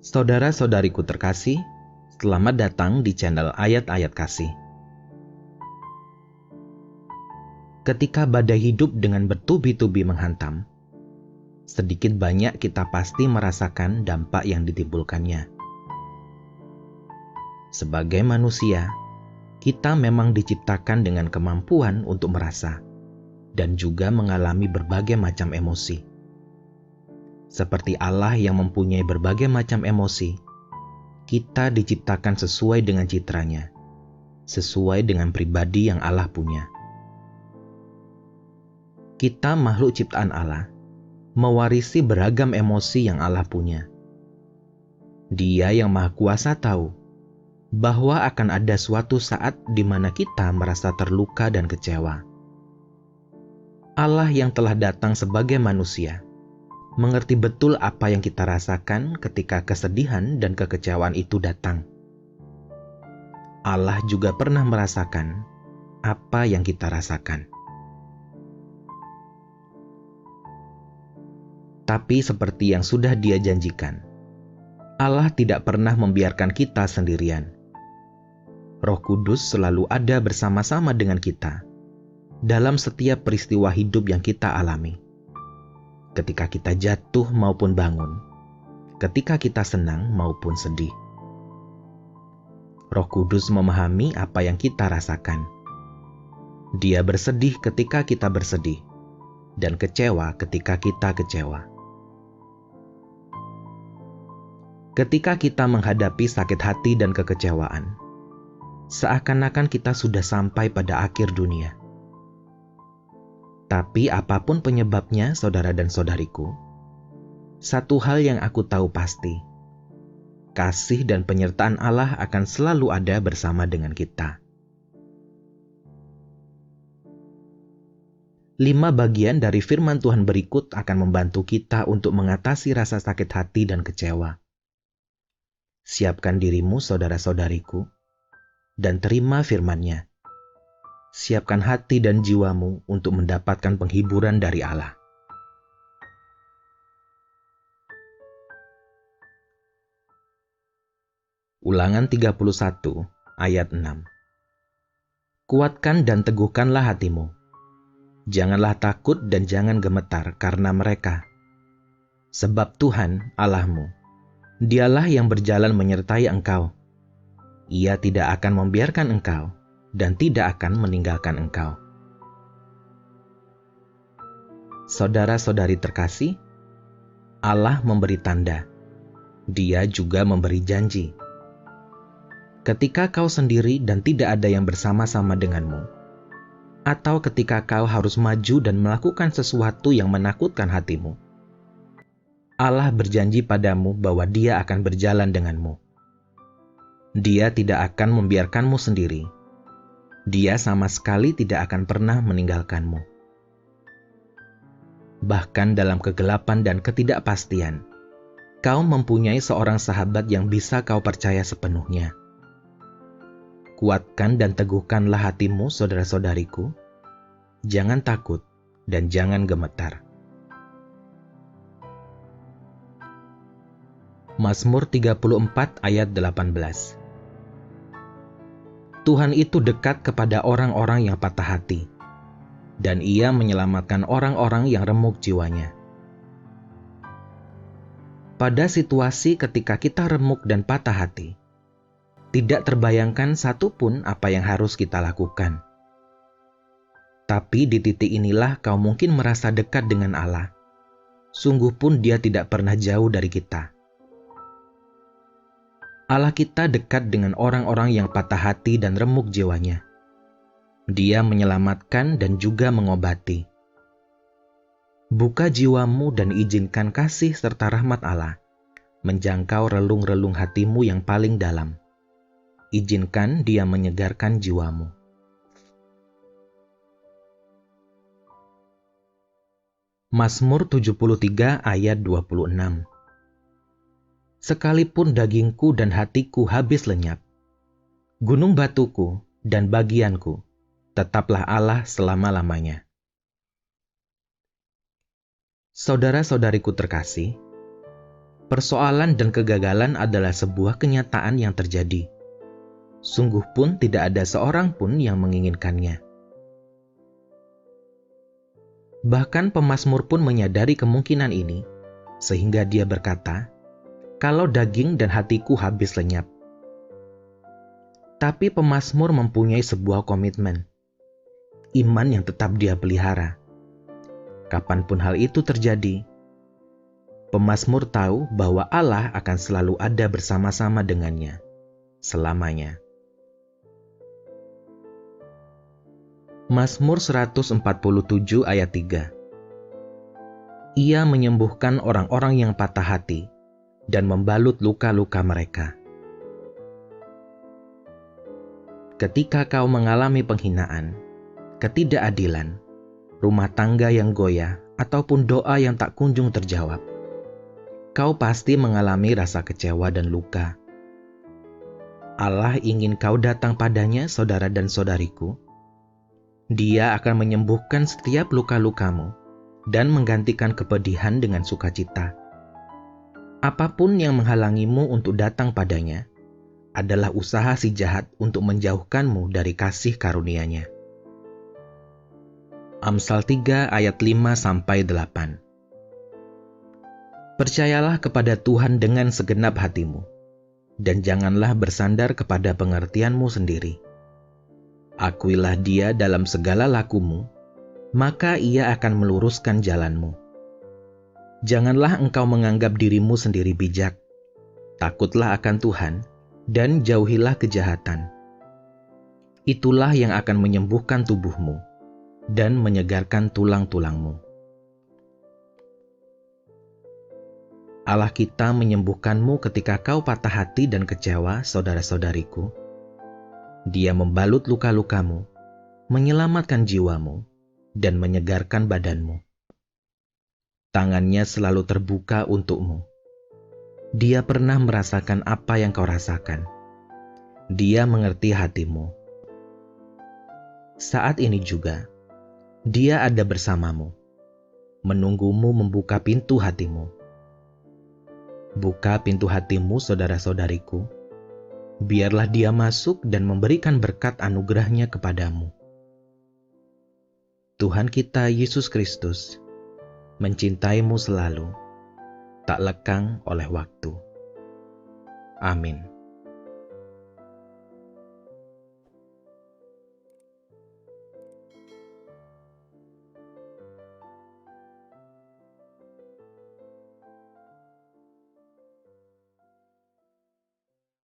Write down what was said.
Saudara-saudariku terkasih, selamat datang di channel Ayat-Ayat Kasih. Ketika badai hidup dengan bertubi-tubi menghantam, sedikit banyak kita pasti merasakan dampak yang ditimbulkannya. Sebagai manusia, kita memang diciptakan dengan kemampuan untuk merasa dan juga mengalami berbagai macam emosi. Seperti Allah yang mempunyai berbagai macam emosi, kita diciptakan sesuai dengan citranya, sesuai dengan pribadi yang Allah punya. Kita makhluk ciptaan Allah, mewarisi beragam emosi yang Allah punya. Dia yang Maha Kuasa tahu bahwa akan ada suatu saat di mana kita merasa terluka dan kecewa. Allah yang telah datang sebagai manusia mengerti betul apa yang kita rasakan ketika kesedihan dan kekecewaan itu datang. Allah juga pernah merasakan apa yang kita rasakan. Tapi seperti yang sudah Dia janjikan, Allah tidak pernah membiarkan kita sendirian. Roh Kudus selalu ada bersama-sama dengan kita dalam setiap peristiwa hidup yang kita alami. Ketika kita jatuh maupun bangun, ketika kita senang maupun sedih. Roh Kudus memahami apa yang kita rasakan. Dia bersedih ketika kita bersedih, dan kecewa ketika kita kecewa. Ketika kita menghadapi sakit hati dan kekecewaan, seakan-akan kita sudah sampai pada akhir dunia. Tapi apapun penyebabnya, saudara dan saudariku, satu hal yang aku tahu pasti, kasih dan penyertaan Allah akan selalu ada bersama dengan kita. 5 bagian dari firman Tuhan berikut akan membantu kita untuk mengatasi rasa sakit hati dan kecewa. Siapkan dirimu, saudara-saudariku, dan terima firman-Nya. Siapkan hati dan jiwamu untuk mendapatkan penghiburan dari Allah. Ulangan 31 ayat 6. Kuatkan dan teguhkanlah hatimu. Janganlah takut dan jangan gemetar karena mereka. Sebab Tuhan Allahmu, Dialah yang berjalan menyertai engkau. Ia tidak akan membiarkan engkau dan tidak akan meninggalkan engkau. Saudara-saudari terkasih, Allah memberi tanda. Dia juga memberi janji. Ketika kau sendiri dan tidak ada yang bersama-sama denganmu, atau ketika kau harus maju dan melakukan sesuatu yang menakutkan hatimu, Allah berjanji padamu bahwa Dia akan berjalan denganmu. Dia tidak akan membiarkanmu sendiri. Dia sama sekali tidak akan pernah meninggalkanmu. Bahkan dalam kegelapan dan ketidakpastian, kau mempunyai seorang sahabat yang bisa kau percaya sepenuhnya. Kuatkan dan teguhkanlah hatimu, saudara-saudariku. Jangan takut dan jangan gemetar. Mazmur 34 ayat 18. Tuhan itu dekat kepada orang-orang yang patah hati, dan Ia menyelamatkan orang-orang yang remuk jiwanya. Pada situasi ketika kita remuk dan patah hati, tidak terbayangkan satupun apa yang harus kita lakukan. Tapi di titik inilah kau mungkin merasa dekat dengan Allah. Sungguh pun Dia tidak pernah jauh dari kita. Allah kita dekat dengan orang-orang yang patah hati dan remuk jiwanya. Dia menyelamatkan dan juga mengobati. Buka jiwamu dan izinkan kasih serta rahmat Allah menjangkau relung-relung hatimu yang paling dalam. Izinkan Dia menyegarkan jiwamu. Mazmur 73 ayat 26. Sekalipun dagingku dan hatiku habis lenyap, gunung batuku dan bagianku, tetaplah Allah selama-lamanya. Saudara-saudariku terkasih, Persoalan dan kegagalan adalah sebuah kenyataan yang terjadi. Sungguh pun tidak ada seorang pun yang menginginkannya. Bahkan pemazmur pun menyadari kemungkinan ini, sehingga dia berkata, "Kalau daging dan hatiku habis lenyap." Tapi pemazmur mempunyai sebuah komitmen, iman yang tetap dia pelihara. Kapanpun hal itu terjadi, pemazmur tahu bahwa Allah akan selalu ada bersama-sama dengannya, selamanya. Mazmur 147 ayat 3. Ia menyembuhkan orang-orang yang patah hati dan membalut luka-luka mereka. Ketika kau mengalami penghinaan, ketidakadilan, rumah tangga yang goyah, ataupun doa yang tak kunjung terjawab, kau pasti mengalami rasa kecewa dan luka. Allah ingin kau datang padanya, saudara dan saudariku. Dia akan menyembuhkan setiap luka-lukamu dan menggantikan kepedihan dengan sukacita. Apapun yang menghalangimu untuk datang padanya adalah usaha si jahat untuk menjauhkanmu dari kasih karunia-Nya. Amsal 3 ayat 5-8. Percayalah kepada Tuhan dengan segenap hatimu, dan janganlah bersandar kepada pengertianmu sendiri. Akuilah Dia dalam segala lakumu, maka Ia akan meluruskan jalanmu. Janganlah engkau menganggap dirimu sendiri bijak. Takutlah akan Tuhan, dan jauhilah kejahatan. Itulah yang akan menyembuhkan tubuhmu dan menyegarkan tulang-tulangmu. Allah kita menyembuhkanmu ketika kau patah hati dan kecewa, saudara-saudariku. Dia membalut luka-lukamu, menyelamatkan jiwamu, dan menyegarkan badanmu. Tangannya selalu terbuka untukmu. Dia pernah merasakan apa yang kau rasakan. Dia mengerti hatimu. Saat ini juga, Dia ada bersamamu, menunggumu membuka pintu hatimu. Buka pintu hatimu, saudara-saudariku. Biarlah Dia masuk dan memberikan berkat anugerah-Nya kepadamu. Tuhan kita Yesus Kristus mencintaimu selalu, tak lekang oleh waktu. Amin.